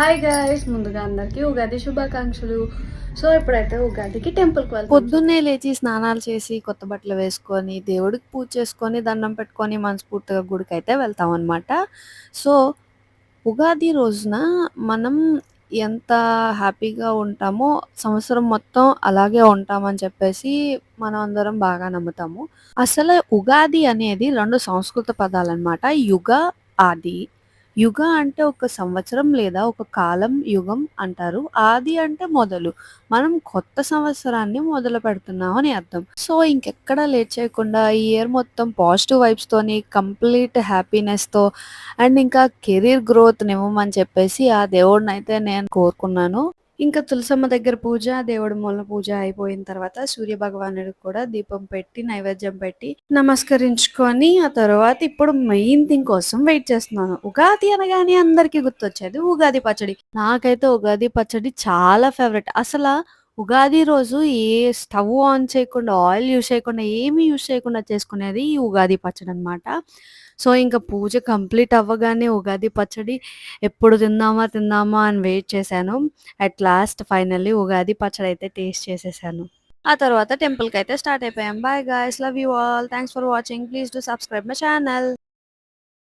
Hi guys, ముందుగా అందరికీ ఉగాది శుభాకాంక్షలు. సో ఇప్పుడైతే ఉగాదికి టెంపుల్కి వెళ్తాం. పొద్దున్నే లేచి స్నానాలు చేసి కొత్త బట్టలు వేసుకొని దేవుడికి పూజ చేసుకొని దండం పెట్టుకొని మనస్ఫూర్తిగా గుడికైతే వెళ్తాం అనమాట. సో ఉగాది రోజున మనం ఎంత హ్యాపీగా ఉంటామో సంవత్సరం మొత్తం అలాగే ఉంటామని చెప్పేసి మనం అందరం బాగా నమ్ముతాము. అసలు ఉగాది అనేది 2 సంస్కృత పదాలన్నమాట. యుగ, ఆది. యుగ అంటే ఒక సంవత్సరం లేదా ఒక కాలం, యుగం అంటారు. ఆది అంటే మొదలు. మనం కొత్త సంవత్సరాన్ని మొదలుపెడుతున్నాం అని అర్థం. సో ఇంకెక్కడా లేట్ చేయకుండా ఈ ఇయర్ మొత్తం పాజిటివ్ వైబ్స్‌తోని, కంప్లీట్ హ్యాపీనెస్‌తో అండ్ ఇంకా కెరీర్ గ్రోత్‌నివ్వమని చెప్పేసి ఆ దేవుడినైతే నేను కోరుకున్నాను. ఇంకా తులసమ్మ దగ్గర పూజ, దేవుడి మూల పూజ అయిపోయిన తర్వాత సూర్య భగవానుడికి కూడా దీపం పెట్టి, నైవేద్యం పెట్టి, నమస్కరించుకొని ఆ తర్వాత ఇప్పుడు మెయిన్ థింగ్ కోసం వెయిట్ చేస్తున్నాను. ఉగాది అనగానే అందరికీ గుర్తొచ్చేది ఉగాది పచ్చడి. నాకైతే ఉగాది పచ్చడి చాలా ఫేవరెట్. ఉగాది రోజు ఏ స్టవ్ ఆన్ చేయకుండా, ఆయిల్ యూజ్ చేయకుండా, ఏమి యూజ్ చేయకుండా చేసుకునేది ఈ ఉగాది పచ్చడనమాట. సో, ఇంక పూజ కంప్లీట్ అవ్వగానే ఉగాది పచ్చడి ఎప్పుడు తిందామా, తిందామా అని వెయిట్ చేశాను. అట్ లాస్ట్ ఫైనల్లీ ఉగాది పచ్చడైతే టేస్ట్ చేసేసాను. ఆ తర్వాత టెంపుల్‌కైతే స్టార్ట్ అయిపోయాం. Bye guys, love you all. Thanks for watching. Please do subscribe my channel.